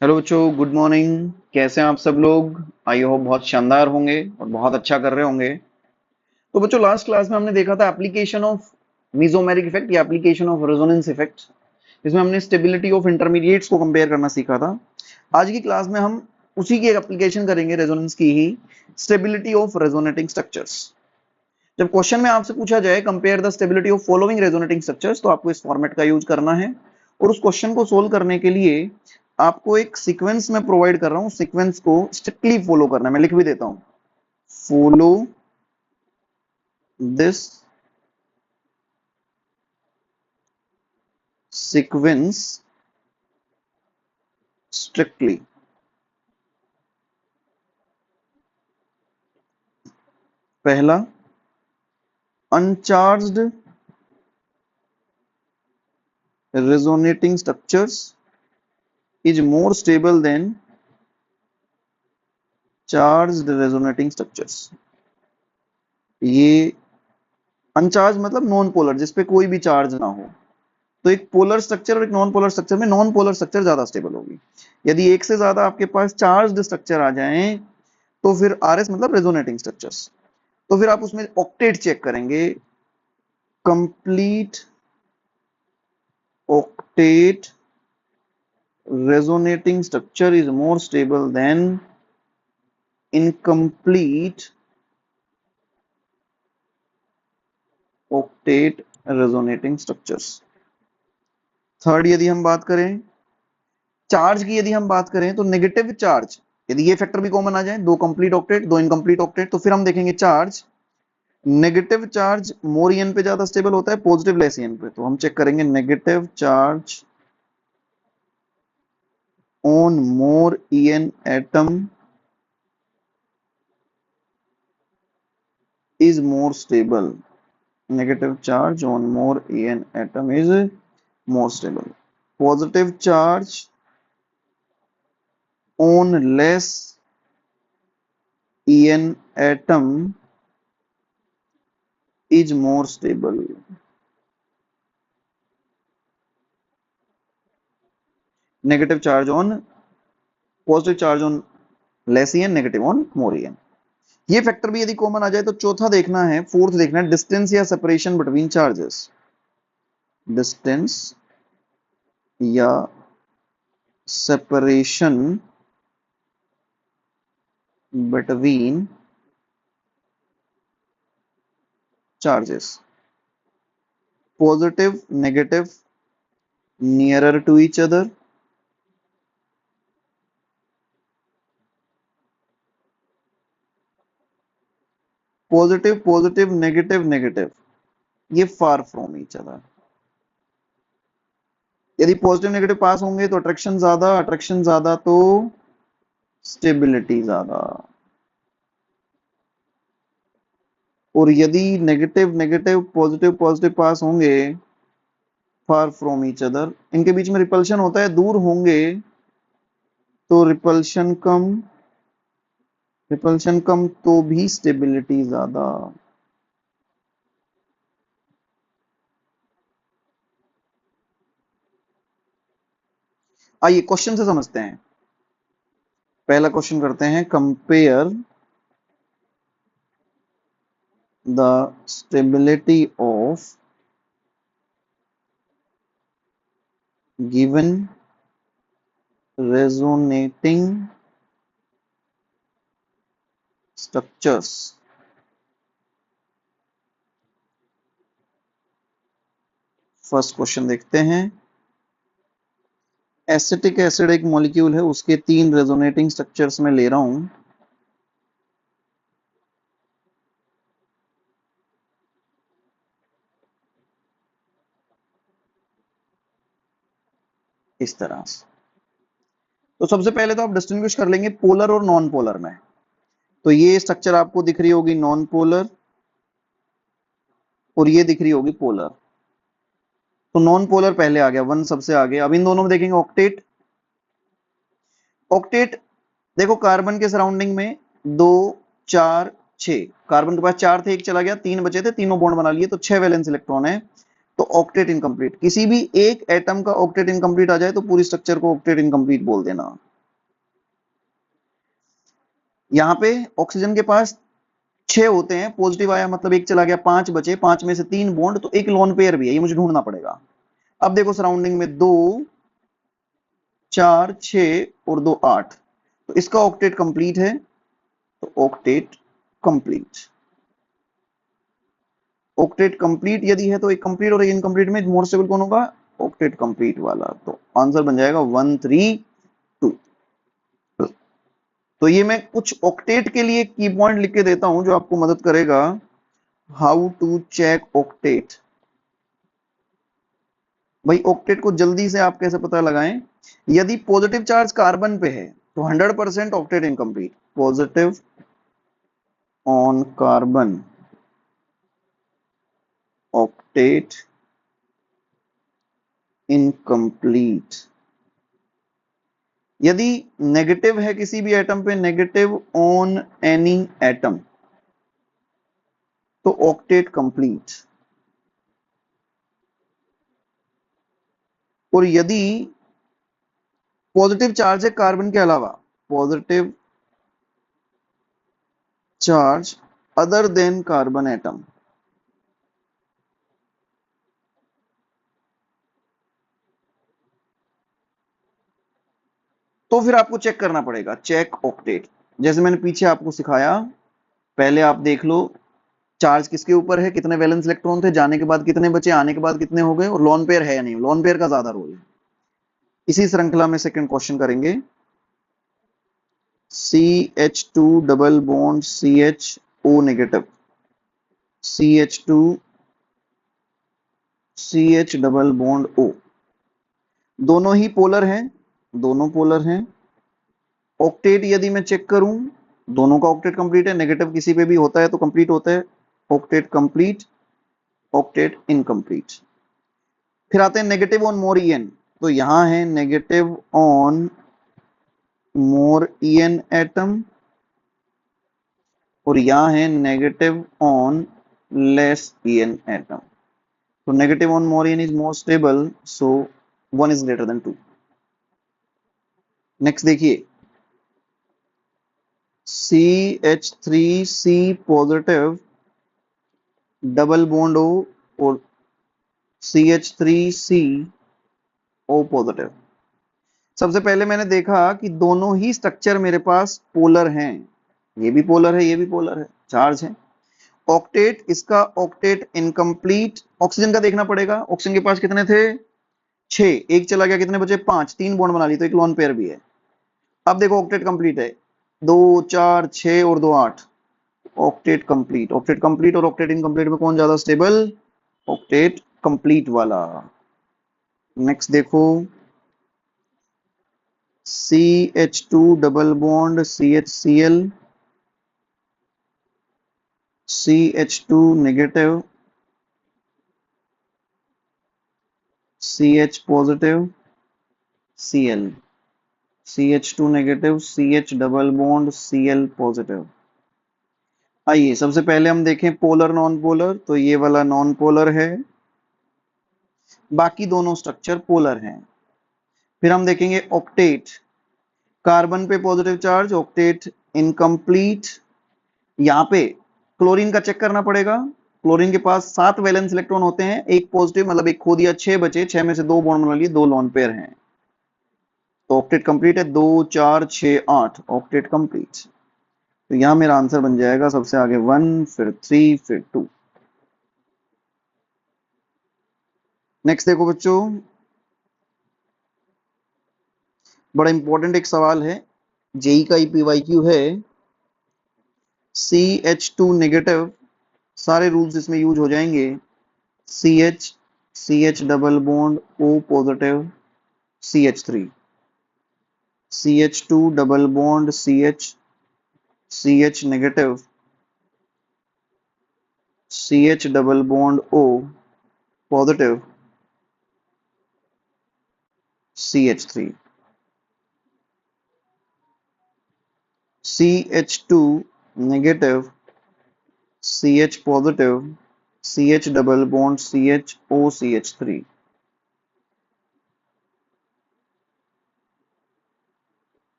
Hello बच्चों, good morning. कैसे हैं आप सब लोग? आई होप बहुत शानदार होंगे और बहुत अच्छा कर रहे होंगे। तो बच्चों, लास्ट क्लास में हमने देखा था एप्लीकेशन ऑफ मीजोमेरिक इफेक्ट या एप्लीकेशन ऑफ रेजोनेंस इफेक्ट। इसमें हमने स्टेबिलिटी ऑफ इंटरमीडिएट्स को कंपेयर करना सीखा था। आज की क्लास में हम उसी की एप्लीकेशन करेंगे, रेजोनेंस की ही, स्टेबिलिटी ऑफ रेजोनेटिंग स्ट्रक्चर्स। जब क्वेश्चन में आपसे पूछा जाए compare the stability of following resonating structures, तो आपको इस फॉर्मेट का यूज करना है। और उस क्वेश्चन को सोल्व करने के लिए आपको एक सीक्वेंस में प्रोवाइड कर रहा हूं, सीक्वेंस को स्ट्रिक्टली फॉलो करना है। मैं लिख भी देता हूं, फॉलो दिस सीक्वेंस स्ट्रिक्टली। पहला, uncharged resonating structures is more stable than charged resonating structures। ये अनचार्ज मतलब नॉन पोलर, जिसपे कोई भी चार्ज ना हो। तो एक पोलर स्ट्रक्चर और एक नॉन पोलर स्ट्रक्चर में नॉन पोलर स्ट्रक्चर ज्यादा स्टेबल होगी। यदि एक से ज्यादा आपके पास चार्ज्ड स्ट्रक्चर आ जाएं, तो फिर आरएस मतलब रेजोनेटिंग स्ट्रक्चर्स। तो फिर आप उसमें ऑक्टेट चेक करेंगे। Complete octet resonating structure is more stable than incomplete octet resonating structures। Third, यदि हम बात करें चार्ज की, यदि हम बात करें तो नेगेटिव चार्ज, यदि ये फैक्टर भी कॉमन आ जाए, दो कंप्लीट ऑक्टेट दो इनकम्प्लीट ऑक्टेट, तो फिर हम देखेंगे charge, negative charge more EN पे ज्यादा स्टेबल होता है, पॉजिटिव लेस ईएन पे। तो हम चेक करेंगे negative charge on more EN atom is more stable। Negative charge on more En atom is more stable। Positive charge on less En atom is more stable। Negative charge on positive charge on less En, negative on more En। ये factor भी यदि common आ जाए तो चौथा देखना है, fourth देखना है, डिस्टेंस या सेपरेशन बिटवीन चार्जेस। डिस्टेंस या separation between charges। Positive, negative, nearer to each other। Positive, positive, negative, negative, ये far from each other। यदि पॉजिटिव नेगेटिव पास होंगे तो अट्रैक्शन ज्यादा तो स्टेबिलिटी ज्यादा। और यदि नेगेटिव नेगेटिव पॉजिटिव पॉजिटिव पास होंगे, फार फ्रॉम ईच अदर, इनके बीच में रिपल्शन होता है, दूर होंगे तो रिपल्शन कम तो भी स्टेबिलिटी ज्यादा। आइए क्वेश्चन से समझते हैं। पहला क्वेश्चन करते हैं, compare the stability of given resonating structures। First question देखते हैं। एसिटिक एसिड एक मॉलिक्यूल है, उसके तीन रेजोनेटिंग स्ट्रक्चर्स में ले रहा हूं। इस तरह से। तो सबसे पहले तो आप डिस्टिंग्विश कर लेंगे पोलर और नॉन पोलर में। तो ये स्ट्रक्चर आपको दिख रही होगी नॉन पोलर, और ये दिख रही होगी पोलर। तो नॉन पोलर पहले आ गया, वन सबसे आगे। अब इन दोनों में देखेंगे ऑक्टेट। ऑक्टेट देखो, कार्बन के सराउंडिंग में 2 4 6, कार्बन के पास 4 थे, एक चला गया, 3 बचे थे, तीनों बॉन्ड बना लिए, तो 6 वैलेंस इलेक्ट्रॉन है। तो ऑक्टेट इनकम्प्लीट। किसी भी एक एटम का ऑक्टेट इनकम्प्लीट आ जाए तो पूरी स्ट्रक्चर को ऑक्टेट इनकम्प्लीट बोल देना। यहाँ पे ऑक्सीजन के पास 6 होते हैं, पॉजिटिव आया मतलब एक चला गया, 5 बचे, 5 में से 3 बॉन्ड, तो एक लोन पेयर भी है, ये मुझे ढूंढना पड़ेगा। अब देखो सराउंडिंग में 2 4 6 और 2 8, तो इसका ऑक्टेट कंप्लीट है, तो ऑक्टेट कंप्लीट। ऑक्टेट कंप्लीट यदि है तो एक कंप्लीट और एक इनकम्प्लीट में मोर स्टेबल कौन होगा? ऑक्टेट कंप्लीट वाला। तो आंसर बन जाएगा 132। तो ये मैं कुछ ऑक्टेट के लिए की पॉइंट लिख के देता हूं जो आपको मदद करेगा। How to check octet. भाई ऑक्टेट को जल्दी से आप कैसे पता लगाएं? यदि पॉजिटिव चार्ज कार्बन पे है तो 100% octet incomplete. Positive on carbon, octet incomplete. यदि नेगेटिव है किसी भी एटम पे, नेगेटिव ऑन एनी एटम, तो ऑक्टेट कंप्लीट। और यदि पॉजिटिव चार्ज है कार्बन के अलावा, positive charge other than carbon atom, तो फिर आपको चेक करना पड़ेगा, चेक ऑक्टेट। जैसे मैंने पीछे आपको सिखाया, पहले आप देख लो चार्ज किसके ऊपर है, कितने वैलेंस इलेक्ट्रॉन थे, जाने के बाद कितने बचे, आने के बाद कितने हो गए, और लोन पेयर है या नहीं, लोन पेयर का ज्यादा रोल है। इसी श्रृंखला में सेकंड क्वेश्चन करेंगे। CH2 double bond CHO negative, CH2 CH double bond O, दोनों ही पोलर हैं, दोनों पोलर हैं। ऑक्टेट यदि मैं चेक करूं, दोनों का ऑक्टेट कंप्लीट है, नेगेटिव किसी पे भी होता है तो कंप्लीट होता है। Octet complete, octet incomplete. फिर आते हैं नेगेटिव ऑन मोर ईएन, तो यहां है negative on more EN atom, और यहां है negative on less EN atom. तो negative on more EN is more stable, so 1 is greater than 2। Next देखिए, CH3C positive double bond O और CH3CO पॉजिटिव। सबसे पहले मैंने देखा कि दोनों ही स्ट्रक्चर मेरे पास पोलर हैं, ये भी पोलर है, ये भी पोलर है, चार्ज है। ऑक्टेट, इसका ऑक्टेट इनकम्प्लीट। ऑक्सीजन का देखना पड़ेगा, ऑक्सीजन के पास कितने थे? 6, एक चला गया, कितने बचे? 5, 3 बॉन्ड बना ली तो एक लोन पेयर भी है। अब देखो ऑक्टेट कंप्लीट है, 2 4 6 और 2 8, ऑक्टेट कंप्लीट। ऑक्टेट कंप्लीट और ऑक्टेट इनकम्प्लीट में कौन ज्यादा स्टेबल? ऑक्टेट कंप्लीट वाला। नेक्स्ट देखो, CH2 double bond CHCl, CH2 negative, CH positive, Cl, CH2 negative, CH double bond Cl positive. आइए सबसे पहले हम देखें पोलर नॉन पोलर, तो ये वाला नॉन पोलर है, बाकी दोनों स्ट्रक्चर पोलर हैं। फिर हम देखेंगे ऑक्टेट, कार्बन पे पॉजिटिव चार्ज, ऑक्टेट इनकम्प्लीट। यहां पे क्लोरीन का चेक करना पड़ेगा, क्लोरीन के पास 7 वैलेंस इलेक्ट्रॉन होते हैं, एक पॉजिटिव मतलब एक खो दिया, 6 बचे, 6 में से 2 बॉन्ड बना लिए, 2 लोन पेयर हैं। तो ऑक्टेट कंप्लीट है, 2 4 6 8, ऑक्टेट कंप्लीट। तो यहां मेरा आंसर बन जाएगा सबसे आगे 1, फिर 3, फिर 2। नेक्स्ट देखो बच्चों, बड़ा इंपॉर्टेंट एक सवाल है, जेई का पीवाईक्यू है। CH2 नेगेटिव, सारे रूल्स इसमें यूज हो जाएंगे। CH, CH double bond O positive, CH3, CH2 double bond CH, CH negative, CH double bond O positive, CH3, CH2 negative, CH positive, CH double bond CH O CH3।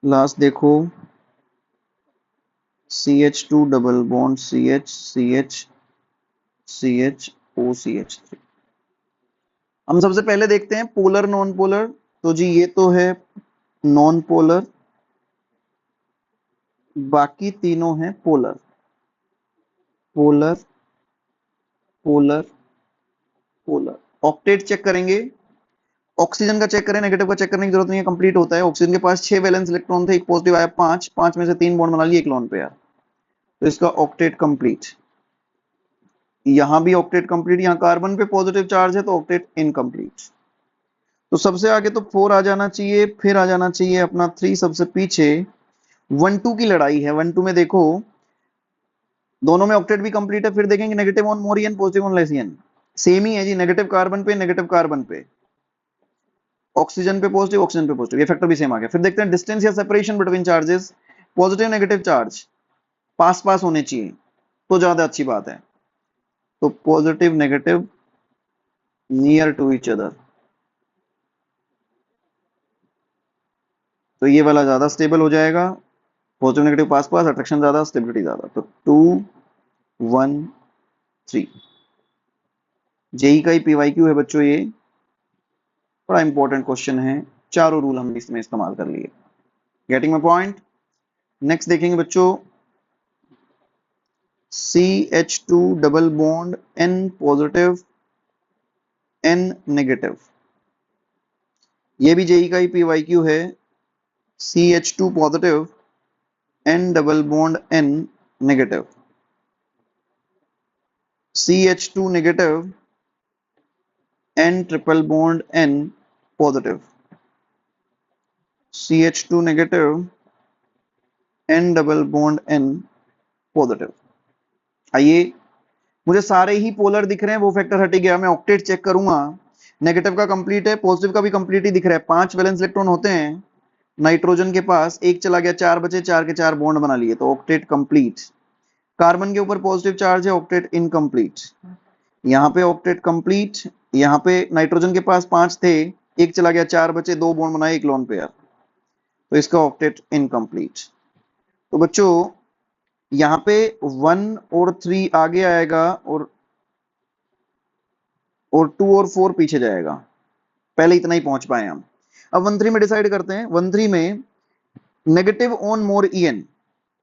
Last देखो CH2 double bond CH हम सबसे पहले देखते हैं polar non polar. तो जी ये तो है नॉन पोलर, बाकी तीनों हैं polar. Polar polar polar. Octet check करेंगे, ऑक्सीजन का चेक करें, नेगेटिव का चेक करने की जरूरत नहीं है, कंप्लीट होता है। ऑक्सीजन के पास 6 वैलेंस इलेक्ट्रॉन थे, एक पॉजिटिव आया 5, 5 में से 3 बॉन्ड बना लिए, एक लोन पेयर। तो इसका ऑक्टेट कंप्लीट। यहां भी ऑक्टेट कंप्लीट, यहां कार्बन पे पॉजिटिव चार्ज है तो ऑक्टेट इनकम्प्लीट। तो सबसे आगे तो 4 आ जाना चाहिए, फिर आ जाना चाहिए अपना 3 सबसे पीछे। 1-2 की लड़ाई है। 1-2 में देखो दोनों में ऑक्टेट भी कंप्लीट है। फिर देखेंगे negative on more EN, positive on less EN, same ही है जी। नेगेटिव कार्बन पे नेगेटिव कार्बन पे, ऑक्सीजन पे पॉजिटिव ऑक्सीजन पे पॉजिटिव, ये फैक्टर भी सेम आ गया। फिर देखते हैं डिस्टेंस या separation between charges. Positive negative charge पास पास होने चाहिए तो ज्यादा अच्छी बात है। तो positive negative near to each other, तो ये वाला ज्यादा स्टेबल हो जाएगा। पॉजिटिव नेगेटिव पास पास, अट्रैक्शन ज्यादा, स्टेबिलिटी ज्यादा। तो 2 1 3। जेई का ही पीवाईक्यू है बच्चों ये, बड़ा इंपॉर्टेंट क्वेश्चन है। चारों रूल हमने इसमें इस्तेमाल कर लिए। Getting my point. नेक्स्ट देखेंगे बच्चों CH2 double bond N positive N negative, ये भी जेई का ही पीवाईक्यू है। CH2 positive N double bond N negative, CH2 negative N triple bond N positive, CH2 negative N double bond N positive. आइए, मुझे सारे ही polar दिख रहे हैं, वो फैक्टर हट गया। मैं ऑक्टेट चेक करूंगा, नेगेटिव का कंप्लीट है, पॉजिटिव का भी कंप्लीट ही दिख रहा है। 5 वैलेंस इलेक्ट्रॉन होते हैं नाइट्रोजन के पास, एक चला गया, 4 बचे, 4 के 4 बॉन्ड बना लिए, तो ऑक्टेट कंप्लीट। कार्बन के ऊपर पॉजिटिव चार्ज है, ऑक्टेट इनकम्प्लीट। यहाँ पे ऑक्टेट कंप्लीट, यहाँ पे नाइट्रोजन के पास 5 थे, एक चला गया, 4 बचे, 2 बॉन्ड बनाए, एक लोन पेयर, तो इसका ऑक्टेट इनकम्प्लीट। तो बच्चों यहाँ पे 1 और 3 आगे आएगा और 2 और 4 पीछे जाएगा। पहले इतना ही पहुंच पाए हम। अब 1-3 में डिसाइड करते हैं। 1-3 में नेगेटिव ऑन मोर ईएन,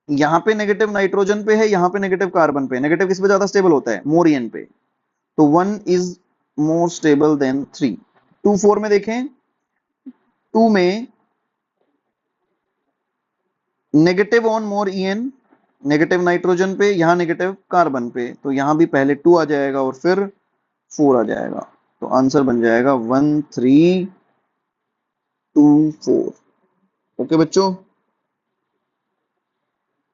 यहां पे नेगेटिव नाइट्रोजन पे है, यहां पे नेगेटिव कार्बन पे। नेगेटिव किस पे ज्यादा स्टेबल होता है? मोर ईएन पे। तो 1 इज मोर स्टेबल देन 3। 2-4 में देखें, 2 में negative on more EN, negative nitrogen पे, यहां नेगेटिव कार्बन पे, तो यहां भी पहले 2 आ जाएगा और फिर 4 आ जाएगा। तो आंसर बन जाएगा 1 3 2 4। ओके बच्चों,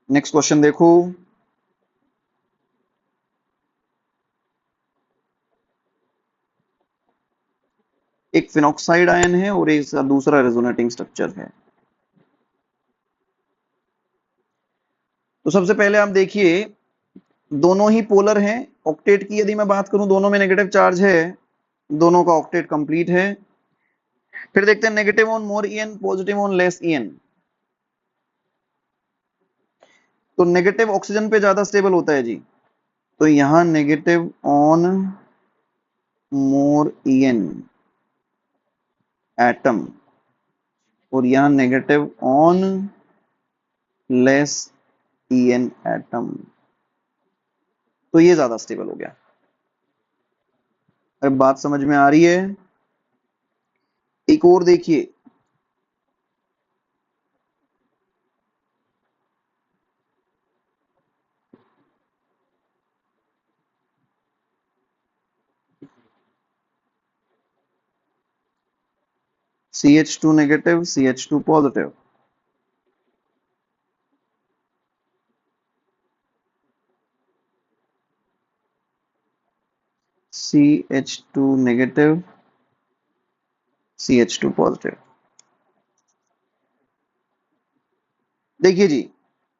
नेक्स्ट क्वेश्चन देखो। एक फिनॉक्साइड आयन है और एक दूसरा रेजोनेटिंग स्ट्रक्चर है। तो सबसे पहले आप देखिए, दोनों ही पोलर हैं। ऑक्टेट की यदि मैं बात करूं, दोनों में नेगेटिव चार्ज है, दोनों का ऑक्टेट कंप्लीट है। फिर देखते हैं negative on more EN, positive on less EN. तो नेगेटिव ऑक्सीजन पे ज्यादा स्टेबल होता है जी, तो यहां negative on more EN atom और यहां negative on less EN atom, तो ये ज्यादा स्टेबल हो गया। अब बात समझ में आ रही है? एक और देखिए, CH2 negative CH2 positive, CH2 negative CH2 positive. देखिए जी,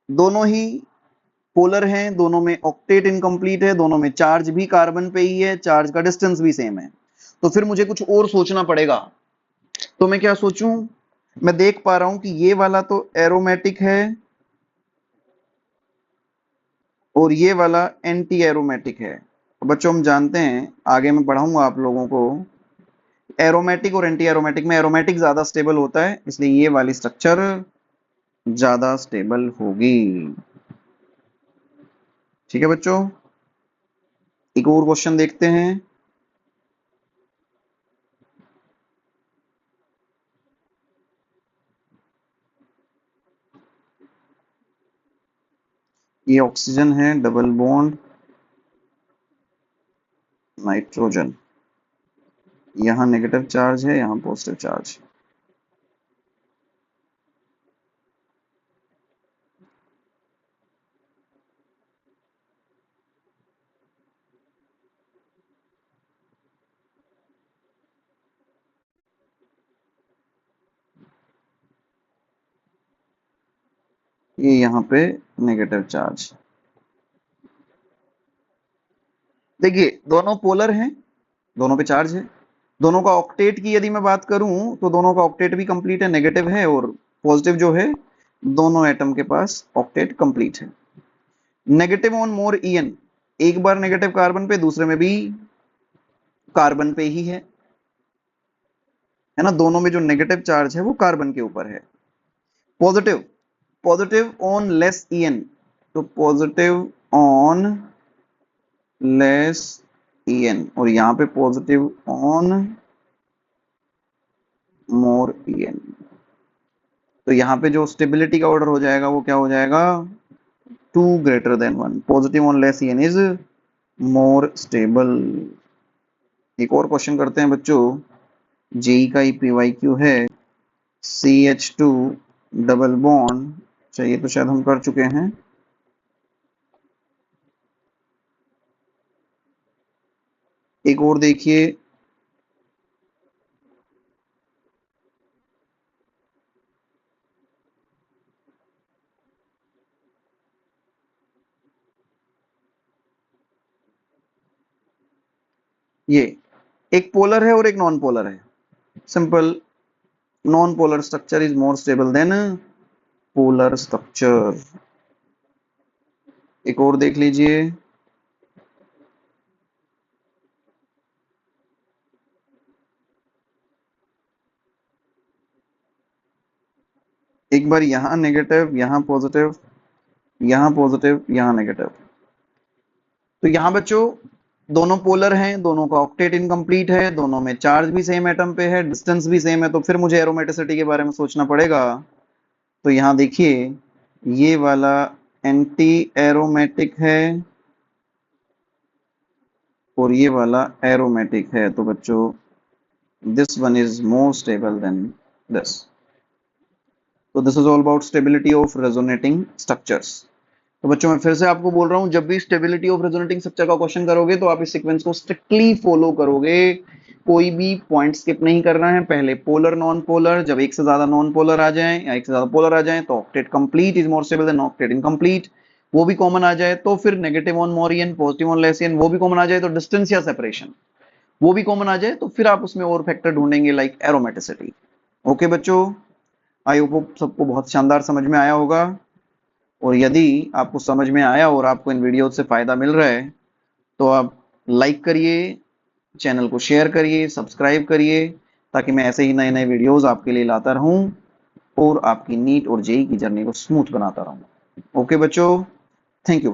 दोनों ही पोलर हैं, दोनों में ऑक्टेट इनकम्प्लीट है, दोनों में चार्ज भी कार्बन पे ही है, चार्ज का डिस्टेंस भी सेम है। तो फिर मुझे कुछ और सोचना पड़ेगा। तो मैं क्या सोचूं? मैं देख पा रहा हूं कि ये वाला तो एरोमेटिक है और ये वाला एंटी एरोमेटिक है। तो बच्चों हम जानते हैं, आगे मैं पढ़ाऊंगा आप लोगों को, एरोमेटिक और एंटी एरोमेटिक में एरोमेटिक ज्यादा स्टेबल होता है, इसलिए ये वाली स्ट्रक्चर ज्यादा स्टेबल होगी। ठीक है बच्चों, एक और क्वेश्चन देखते हैं। ये ऑक्सीजन है, डबल बॉन्ड नाइट्रोजन, यहाँ नेगेटिव चार्ज है, यहाँ पॉजिटिव चार्ज। ये यहाँ पे नेगेटिव चार्ज। देखिए दोनों पोलर हैं, दोनों पे चार्ज है। दोनों का ऑक्टेट की यदि मैं बात करूं तो दोनों का ऑक्टेट भी कंप्लीट है, नेगेटिव है, और पॉजिटिव जो है दोनों एटम के पास ऑक्टेट कंप्लीट है। नेगेटिव ऑन मोर ईएन, एक बार नेगेटिव कार्बन पे, दूसरे में भी कार्बन पे ही है ना। दोनों में जो नेगेटिव चार्ज है वो कार्बन के ऊपर है। Positive, positive on less EN, तो पॉजिटिव ऑन लेस ईएन, और यहां पे पॉजिटिव ऑन मोर ईएन। तो यहाँ पे जो स्टेबिलिटी का ऑर्डर हो जाएगा वो क्या हो जाएगा, 2 greater than 1। Positive on less EN is more stable. एक और क्वेश्चन करते हैं बच्चों, जेई का पीवाईक्यू है CH2 डबल बॉन्ड, चाहिए तो शायद हम कर चुके हैं। एक और देखिए, ये एक पोलर है और एक नॉन पोलर है। Simple, non polar structure is more stable then polar structure. एक और देख लीजिए, एक बार यहां नेगेटिव, यहां पॉजिटिव, यहां पॉजिटिव, यहां नेगेटिव। तो यहां बच्चों दोनों पोलर हैं, दोनों का ऑक्टेट इनकम्प्लीट है, दोनों में चार्ज भी सेम एटम पे है, डिस्टेंस भी सेम है, तो फिर मुझे एरोमेटिसिटी के बारे में सोचना पड़ेगा। तो यहां देखिए ये वाला एंटी एरोमेटिक है और ये वाला एरोमेटिक है, तो बच्चों this one is more stable than this. तो this is all about stability of resonating structures. तो बच्चों मैं फिर से आपको बोल रहा हूं, जब भी स्टेबिलिटी ऑफ रेजोनेटिंग स्ट्रक्चर का क्वेश्चन करोगे तो आप इस सीक्वेंस को स्ट्रिक्टली फॉलो करोगे, कोई भी पॉइंट स्किप नहीं करना है। पहले पोलर नॉन पोलर, जब एक से ज्यादा नॉन पोलर आ जाए या एक से ज्यादा पोलर आ जाए तो octet complete is more stable than octet incomplete, वो भी कॉमन आ जाए तो फिर negative on more EN, positive on less EN, वो भी कॉमन आ जाए तो डिस्टेंस या सेपरेशन, वो भी कॉमन आ जाए तो फिर आप उसमें और फैक्टर ढूंढेंगे लाइक एरोमेटिसिटी। ओके बच्चों, आई होप सबको बहुत शानदार समझ में आया होगा, और यदि आपको समझ में आया और आपको इन वीडियो से फायदा मिल रहा है तो आप लाइक करिए, चैनल को शेयर करिए, सब्सक्राइब करिए, ताकि मैं ऐसे ही नए नए वीडियोस आपके लिए लाता रहूं और आपकी नीट और जेई की जर्नी को स्मूथ बनाता रहूं। ओके बच्चों, थैंक यू।